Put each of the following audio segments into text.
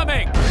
Incoming!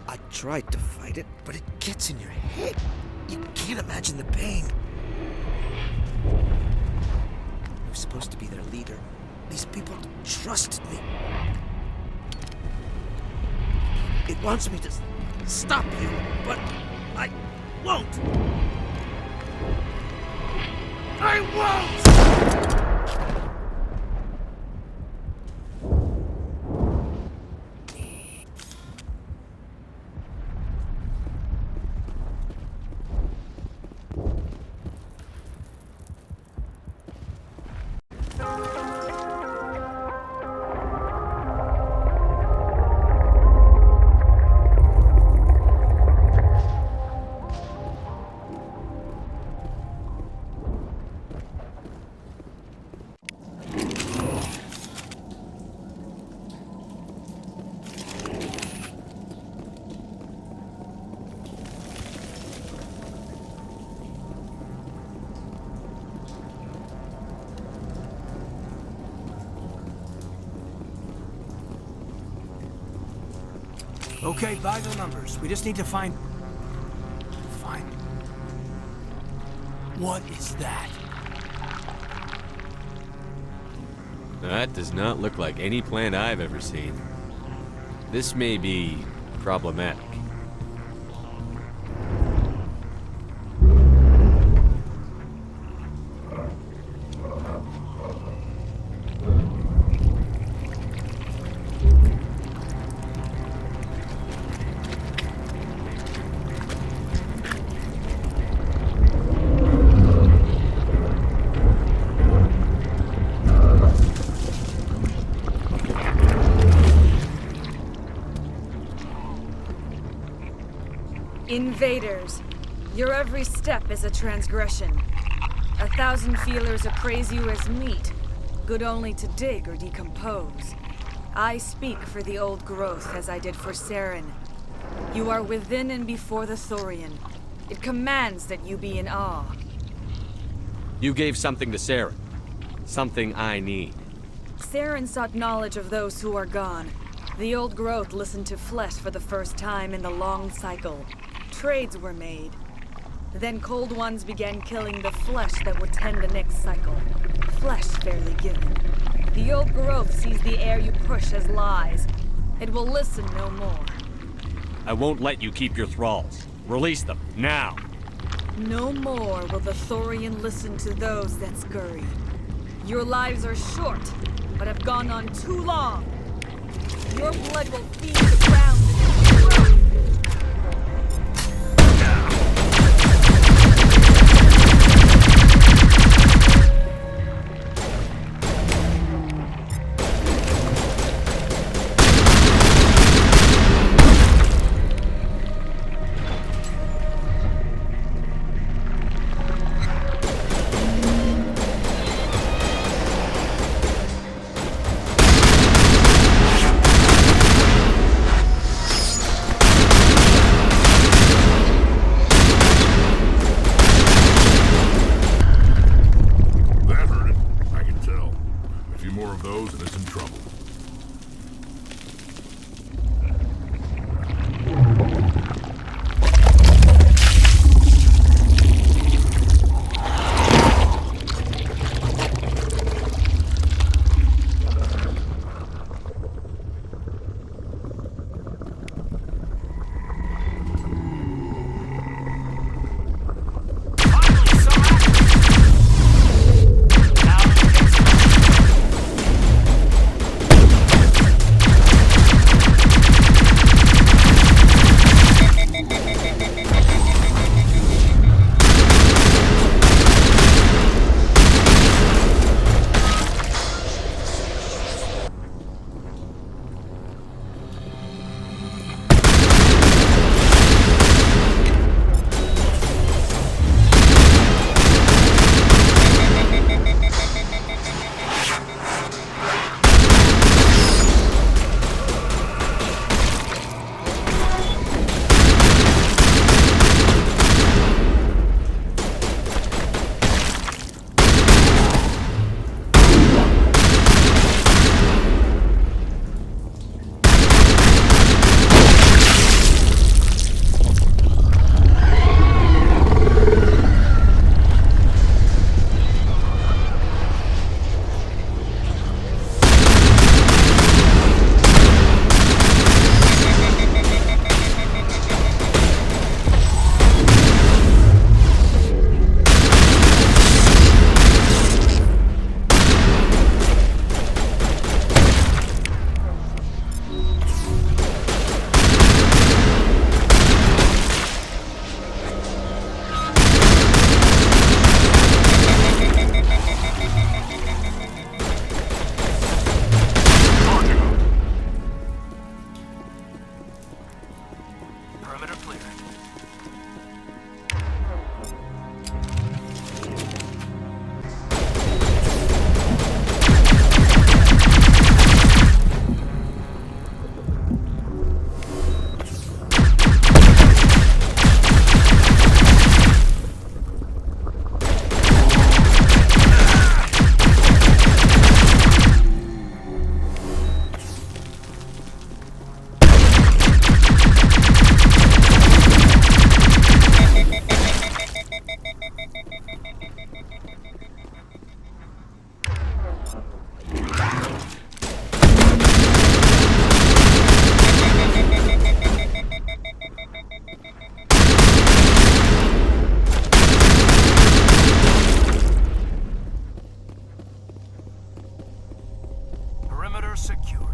I tried to fight it, but it gets in your head. You can't imagine the pain. I was supposed to be their leader. These people trusted me. It wants me to stop you, but I won't. I won't! Okay, by the numbers. We just need to find... What is that? That does not look like any plant I've ever seen. This may be problematic. Invaders, your every step is a transgression. 1,000 feelers appraise you as meat, good only to dig or decompose. I speak for the old growth as I did for Saren. You are within and before the Thorian. It commands that you be in awe. You gave something to Saren. Something I need. Saren sought knowledge of those who are gone. The old growth listened to flesh for the first time in the long cycle. Trades were made. Then cold ones began killing the flesh that would tend the next cycle. Flesh fairly given. The old growth sees the air you push as lies. It will listen no more. I won't let you keep your thralls. Release them, now! No more will the Thorian listen to those that scurry. Your lives are short, but have gone on too long. Your blood will feed the ground and grow. That hurt it. I can tell. A few more of those and it's in trouble. Perimeter clear. Perimeter secured.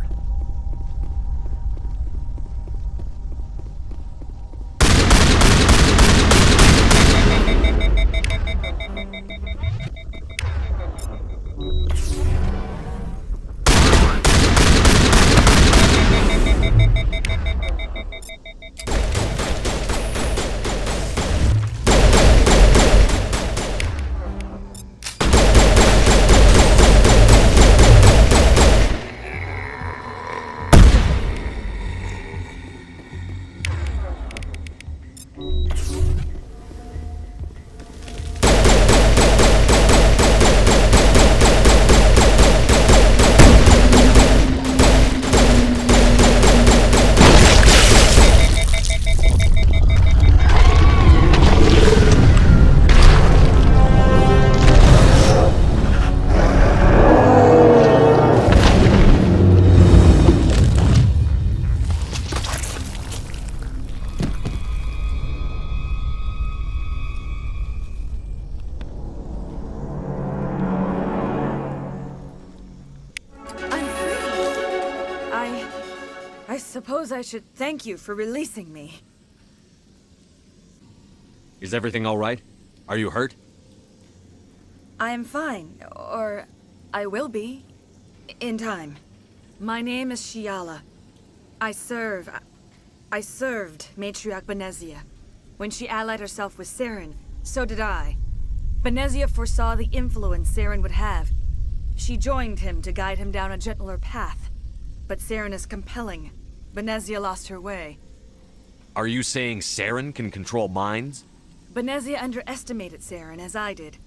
suppose I should thank you for releasing me. Is everything all right? Are you hurt? I am fine, or I will be, in time. My name is Shiala. I served Matriarch Benezia. When she allied herself with Saren, so did I. Benezia foresaw the influence Saren would have. She joined him to guide him down a gentler path. But Saren is compelling. Benezia lost her way. Are you saying Saren can control minds? Benezia underestimated Saren, as I did.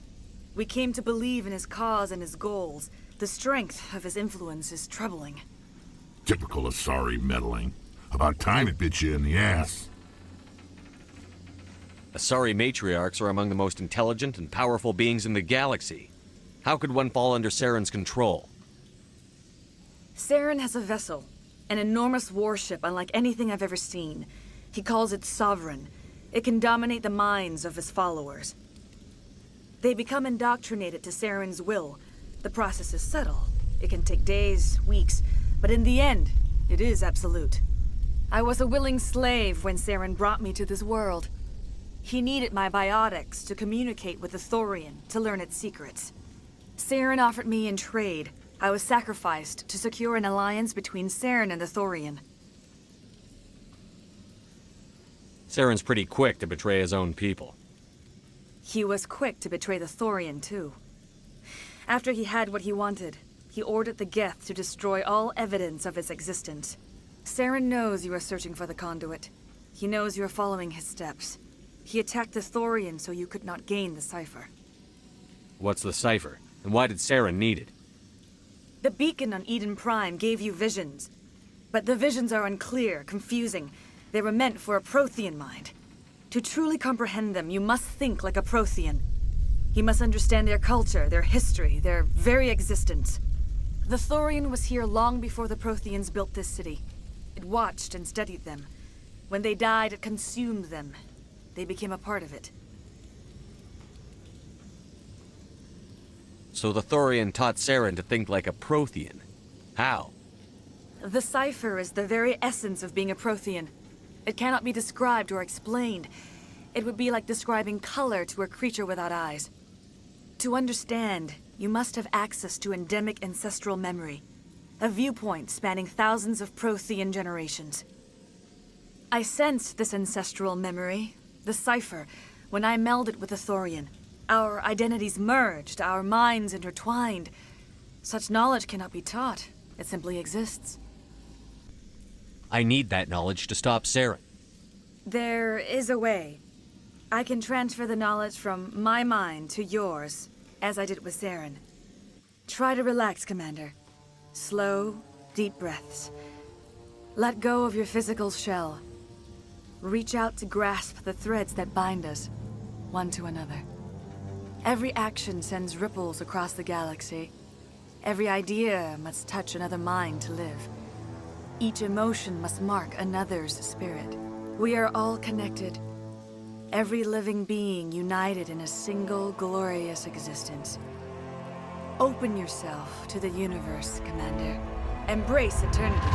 We came to believe in his cause and his goals. The strength of his influence is troubling. Typical Asari meddling. About time it bit you in the ass. Asari matriarchs are among the most intelligent and powerful beings in the galaxy. How could one fall under Saren's control? Saren has a vessel, an enormous warship unlike anything I've ever seen. He calls it Sovereign. It can dominate the minds of his followers. They become indoctrinated to Saren's will. The process is subtle. It can take days, weeks, but in the end, it is absolute. I was a willing slave when Saren brought me to this world. He needed my biotics to communicate with the Thorian, to learn its secrets. Saren offered me in trade. I was sacrificed to secure an alliance between Saren and the Thorian. Saren's pretty quick to betray his own people. He was quick to betray the Thorian, too. After he had what he wanted, he ordered the Geth to destroy all evidence of its existence. Saren knows you are searching for the conduit. He knows you are following his steps. He attacked the Thorian so you could not gain the cipher. What's the cipher? And why did Saren need it? The beacon on Eden Prime gave you visions. But the visions are unclear, confusing. They were meant for a Prothean mind. To truly comprehend them, you must think like a Prothean. You must understand their culture, their history, their very existence. The Thorian was here long before the Protheans built this city. It watched and studied them. When they died, it consumed them. They became a part of it. So the Thorian taught Saren to think like a Prothean. How? The cipher is the very essence of being a Prothean. It cannot be described or explained. It would be like describing color to a creature without eyes. To understand, you must have access to endemic ancestral memory, a viewpoint spanning thousands of Prothean generations. I sensed this ancestral memory, the cipher, when I melded with the Thorian. Our identities merged, our minds intertwined. Such knowledge cannot be taught. It simply exists. I need that knowledge to stop Saren. There is a way. I can transfer the knowledge from my mind to yours, as I did with Saren. Try to relax, Commander. Slow, deep breaths. Let go of your physical shell. Reach out to grasp the threads that bind us, one to another. Every action sends ripples across the galaxy. Every idea must touch another mind to live. Each emotion must mark another's spirit. We are all connected. Every living being united in a single glorious existence. Open yourself to the universe, Commander. Embrace eternity.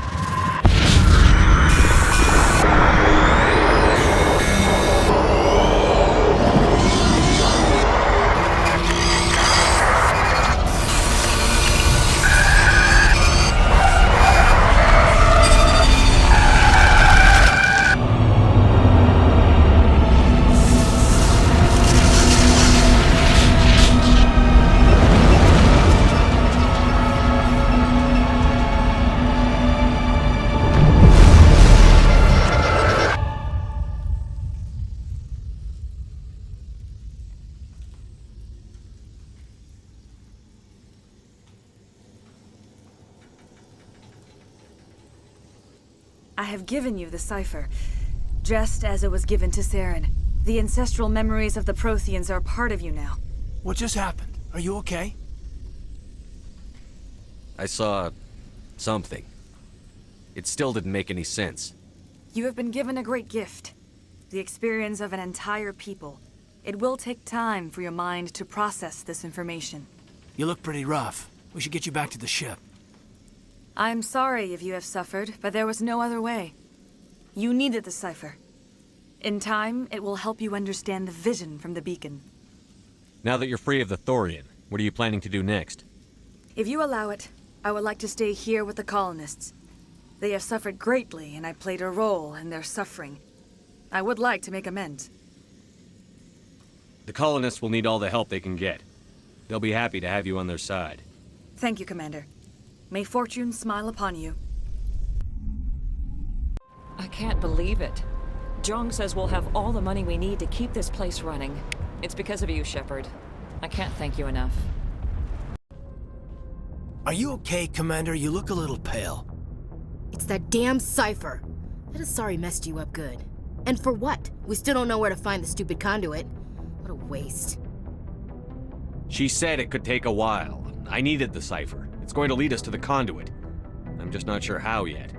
I have given you the cipher, just as it was given to Saren. The ancestral memories of the Protheans are a part of you now. What just happened? Are you okay? I saw something. It still didn't make any sense. You have been given a great gift. The experience of an entire people. It will take time for your mind to process this information. You look pretty rough. We should get you back to the ship. I'm sorry if you have suffered, but there was no other way. You needed the cipher. In time, it will help you understand the vision from the beacon. Now that you're free of the Thorian, what are you planning to do next? If you allow it, I would like to stay here with the colonists. They have suffered greatly, and I played a role in their suffering. I would like to make amends. The colonists will need all the help they can get. They'll be happy to have you on their side. Thank you, Commander. May fortune smile upon you. I can't believe it. Jong says we'll have all the money we need to keep this place running. It's because of you, Shepard. I can't thank you enough. Are you okay, Commander? You look a little pale. It's that damn cipher. That Asari messed you up good. And for what? We still don't know where to find the stupid conduit. What a waste. She said it could take a while. I needed the cipher. It's going to lead us to the conduit. I'm just not sure how yet.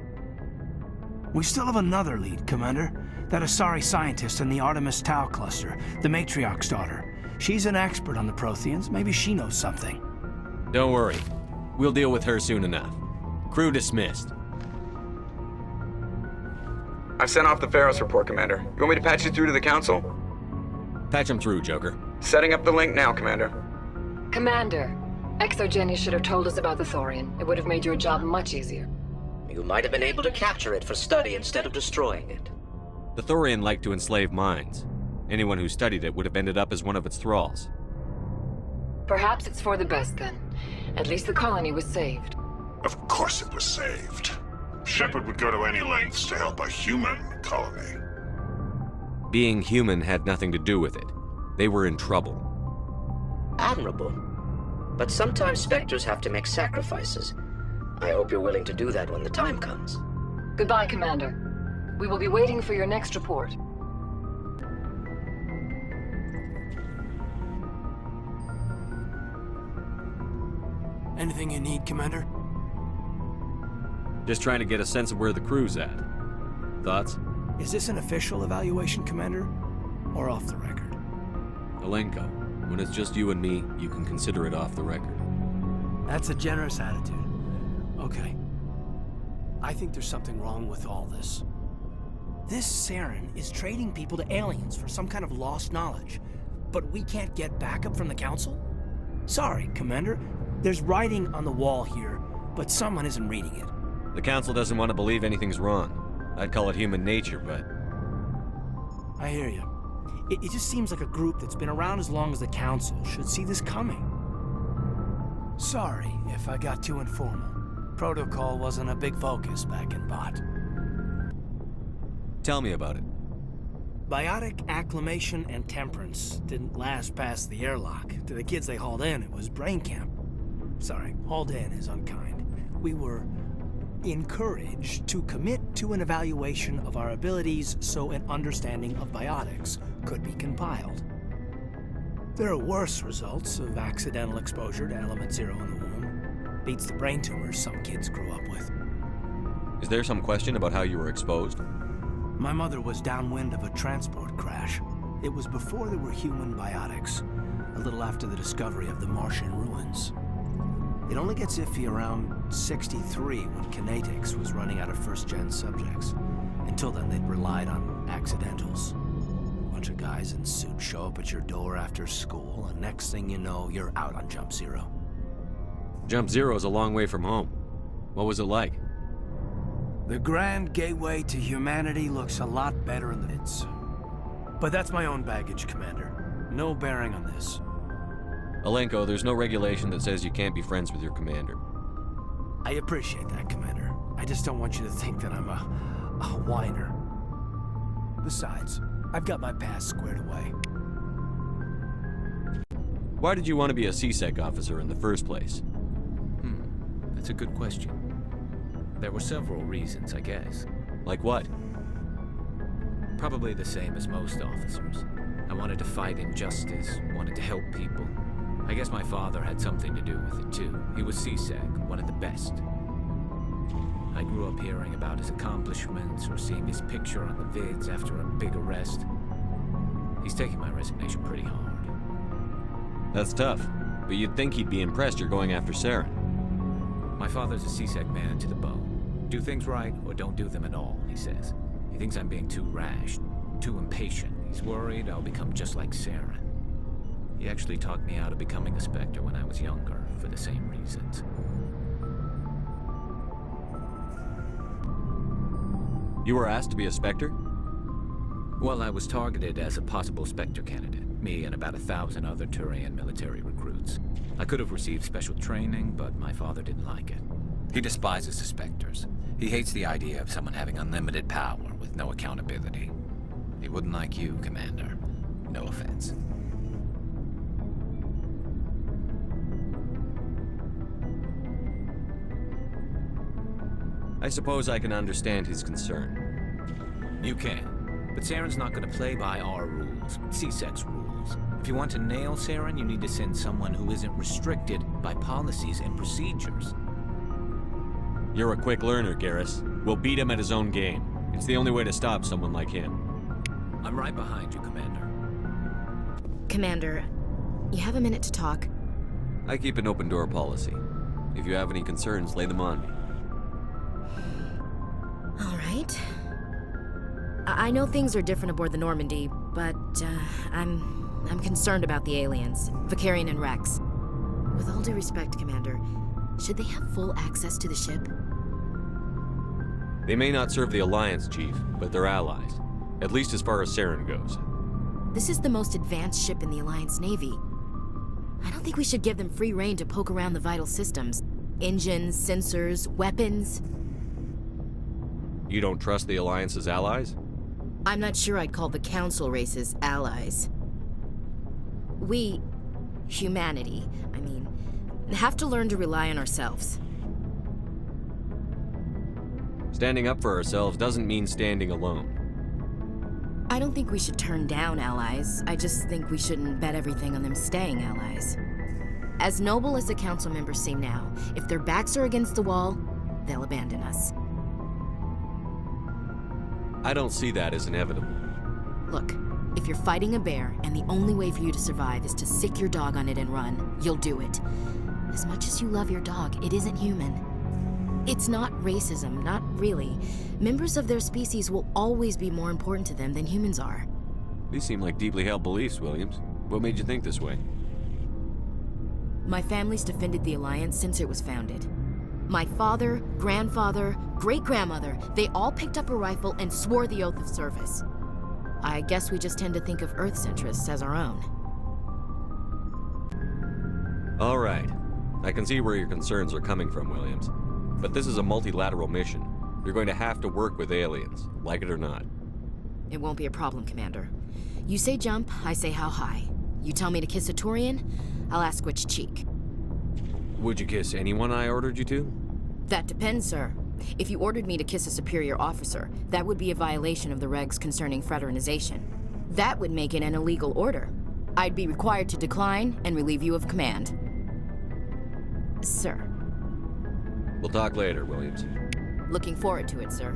We still have another lead, Commander. That Asari scientist in the Artemis Tau cluster, the Matriarch's daughter. She's an expert on the Protheans. Maybe she knows something. Don't worry. We'll deal with her soon enough. Crew dismissed. I've sent off the Pharos report, Commander. You want me to patch you through to the Council? Patch him through, Joker. Setting up the link now, Commander. Commander, Exogeny should have told us about the Thorian. It would have made your job much easier. You might have been able to capture it for study instead of destroying it. The Thorian liked to enslave minds. Anyone who studied it would have ended up as one of its thralls. Perhaps it's for the best then. At least the colony was saved. Of course it was saved. Shepard would go to any lengths to help a human colony. Being human had nothing to do with it. They were in trouble. Admirable. But sometimes Spectres have to make sacrifices. I hope you're willing to do that when the time comes. Goodbye, Commander. We will be waiting for your next report. Anything you need, Commander? Just trying to get a sense of where the crew's at. Thoughts? Is this an official evaluation, Commander? Or off the record? Alenko, when it's just you and me, you can consider it off the record. That's a generous attitude. Okay. I think there's something wrong with all this. This Saren is trading people to aliens for some kind of lost knowledge. But we can't get backup from the Council? Sorry, Commander. There's writing on the wall here, but someone isn't reading it. The Council doesn't want to believe anything's wrong. I'd call it human nature, but... I hear you. It just seems like a group that's been around as long as the Council should see this coming. Sorry if I got too informal. Protocol wasn't a big focus back in Bot. Tell me about it. Biotic acclimation and temperance didn't last past the airlock. To the kids they hauled in, it was brain camp. Sorry, hauled in is unkind. We were encouraged to commit to an evaluation of our abilities so an understanding of biotics could be compiled. There are worse results of accidental exposure to element 0 in the womb. Beats the brain tumors some kids grew up with. Is there some question about how you were exposed? My mother was downwind of a transport crash. It was before there were human biotics, a little after the discovery of the Martian ruins. It only gets iffy around 63 when Kinetics was running out of first-gen subjects. Until then, they'd relied on accidentals. A bunch of guys in suits show up at your door after school, and next thing you know, you're out on Jump Zero. Jump Zero is a long way from home. What was it like? The grand gateway to humanity looks a lot better in the mids. But that's my own baggage, Commander. No bearing on this. Alenko, there's no regulation that says you can't be friends with your commander. I appreciate that, Commander. I just don't want you to think that I'm a whiner. Besides, I've got my past squared away. Why did you want to be a C-Sec officer in the first place? That's a good question. There were several reasons, I guess. Like what? Probably the same as most officers. I wanted to fight injustice, wanted to help people. I guess my father had something to do with it too. He was C-Sec, one of the best. I grew up hearing about his accomplishments or seeing his picture on the vids after a big arrest. He's taking my resignation pretty hard. That's tough, but you'd think he'd be impressed you're going after Saren. My father's a CSEC man to the bone. Do things right, or don't do them at all, he says. He thinks I'm being too rash, too impatient. He's worried I'll become just like Saren. He actually talked me out of becoming a Spectre when I was younger, for the same reasons. You were asked to be a Spectre? Well, I was targeted as a possible Spectre candidate. Me and about 1,000 other Turian military recruits. I could have received special training, but my father didn't like it. He despises the Spectres. He hates the idea of someone having unlimited power with no accountability. He wouldn't like you, Commander. No offense. I suppose I can understand his concern. You can. But Saren's not going to play by our rules, CSEC's rules. If you want to nail Saren, you need to send someone who isn't restricted by policies and procedures. You're a quick learner, Garrus. We'll beat him at his own game. It's the only way to stop someone like him. I'm right behind you, Commander. Commander, you have a minute to talk? I keep an open door policy. If you have any concerns, lay them on me. All right. I know things are different aboard the Normandy, but I'm concerned about the aliens, Vicarian and Rex. With all due respect, Commander, should they have full access to the ship? They may not serve the Alliance, Chief, but they're allies. At least as far as Saren goes. This is the most advanced ship in the Alliance Navy. I don't think we should give them free rein to poke around the vital systems. Engines, sensors, weapons. You don't trust the Alliance's allies? I'm not sure I'd call the Council races allies. We, humanity, have to learn to rely on ourselves. Standing up for ourselves doesn't mean standing alone. I don't think we should turn down allies. I just think we shouldn't bet everything on them staying allies. As noble as the Council members seem now, if their backs are against the wall, they'll abandon us. I don't see that as inevitable. Look, if you're fighting a bear and the only way for you to survive is to sick your dog on it and run, you'll do it. As much as you love your dog, it isn't human. It's not racism, not really. Members of their species will always be more important to them than humans are. These seem like deeply held beliefs, Williams. What made you think this way? My family's defended the Alliance since it was founded. My father, grandfather, great-grandmother, they all picked up a rifle and swore the oath of service. I guess we just tend to think of Earth's interests as our own. All right. I can see where your concerns are coming from, Williams. But this is a multilateral mission. You're going to have to work with aliens, like it or not. It won't be a problem, Commander. You say jump, I say how high. You tell me to kiss a Turian, I'll ask which cheek. Would you kiss anyone I ordered you to? That depends, sir. If you ordered me to kiss a superior officer, that would be a violation of the regs concerning fraternization. That would make it an illegal order. I'd be required to decline and relieve you of command. Sir. We'll talk later, Williams. Looking forward to it, sir.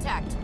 contact.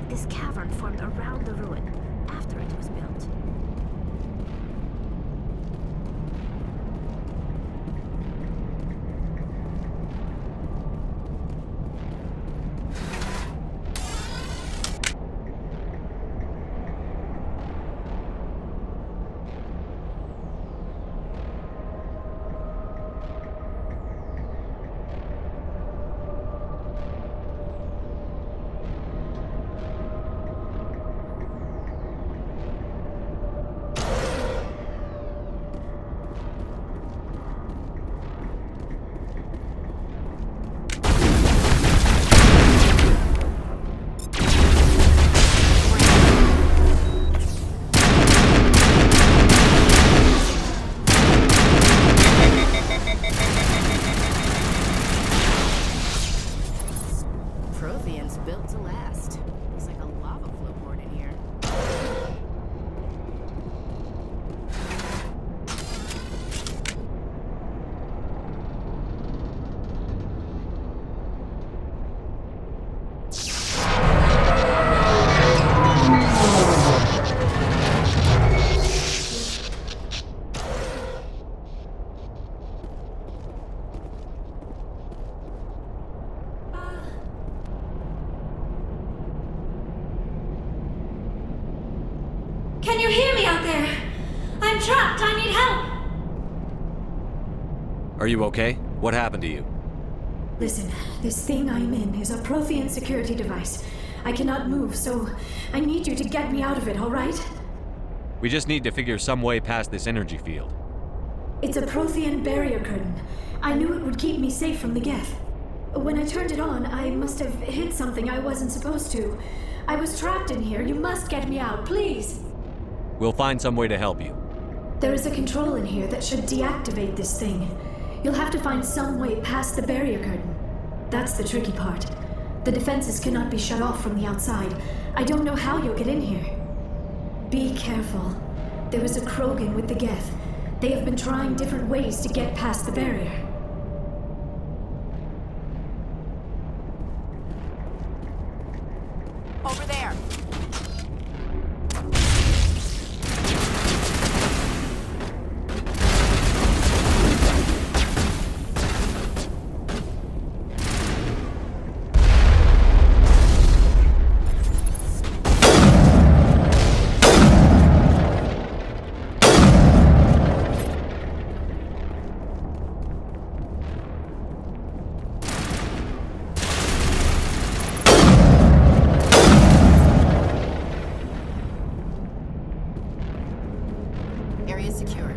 This cavern formed around the ruin after it was built. Prothean's built to last. Looks like a lava flow port in here. Can you hear me out there? I'm trapped. I need help. Are you okay? What happened to you? Listen, this thing I'm in is a Prothean security device. I cannot move, so I need you to get me out of it, all right? We just need to figure some way past this energy field. It's a Prothean barrier curtain. I knew it would keep me safe from the Geth. When I turned it on, I must have hit something I wasn't supposed to. I was trapped in here. You must get me out, please. We'll find some way to help you. There is a control in here that should deactivate this thing. You'll have to find some way past the barrier curtain. That's the tricky part. The defenses cannot be shut off from the outside. I don't know how you'll get in here. Be careful. There is a Krogan with the Geth. They have been trying different ways to get past the barrier. Over there! Area secured.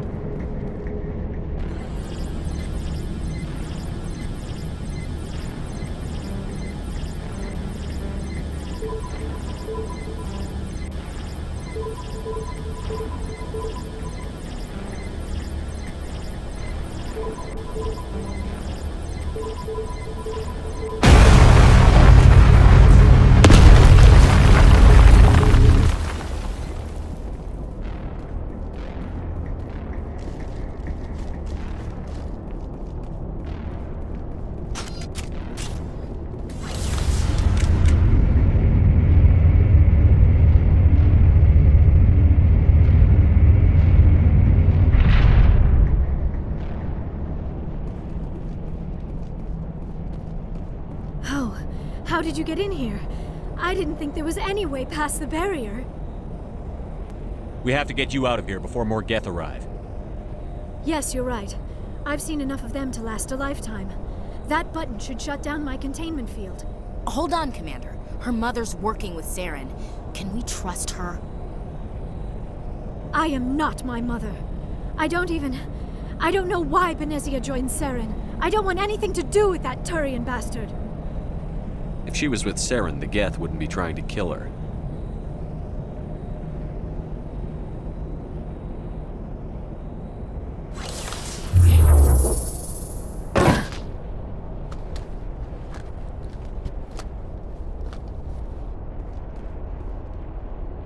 How did you get in here? I didn't think there was any way past the barrier. We have to get you out of here before more Geth arrive. Yes, you're right. I've seen enough of them to last a lifetime. That button should shut down my containment field. Hold on, Commander. Her mother's working with Saren. Can we trust her? I am not my mother. I don't know why Benezia joined Saren. I don't want anything to do with that Turian bastard. If she was with Saren, the Geth wouldn't be trying to kill her.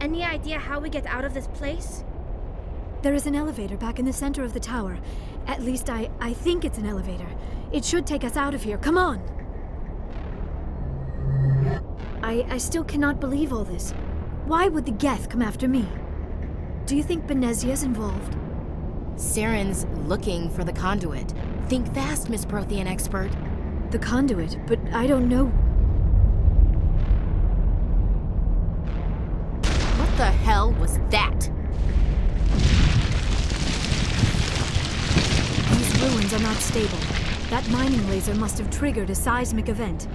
Any idea how we get out of this place? There is an elevator back in the center of the tower. At least I think it's an elevator. It should take us out of here. Come on! I still cannot believe all this. Why would the Geth come after me? Do you think Benezia's involved? Saren's looking for the conduit. Think fast, Miss Prothean expert. The conduit, but I don't know. What the hell was that? These ruins are not stable. That mining laser must have triggered a seismic event.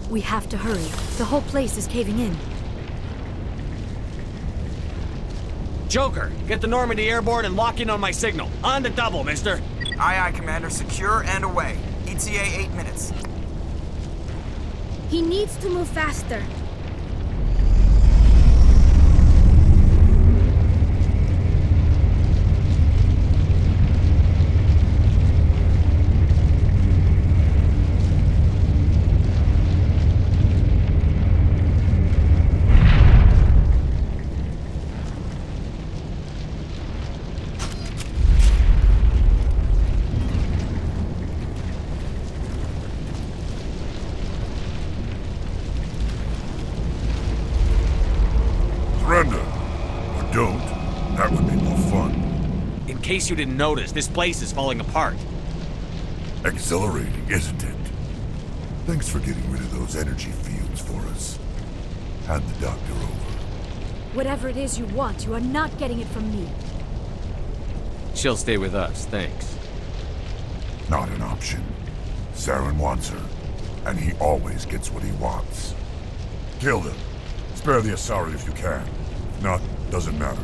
We have to hurry. The whole place is caving in. Joker, get the Normandy airborne and lock in on my signal. On the double, mister. Aye, aye, Commander. Secure and away. ETA 8 minutes. He needs to move faster. Surrender. Or don't. That would be more fun. In case you didn't notice, this place is falling apart. Exhilarating, isn't it? Thanks for getting rid of those energy fields for us. Hand the doctor over. Whatever it is you want, you are not getting it from me. She'll stay with us, thanks. Not an option. Saren wants her, and he always gets what he wants. Kill them. Spare the Asari if you can. If not, doesn't matter.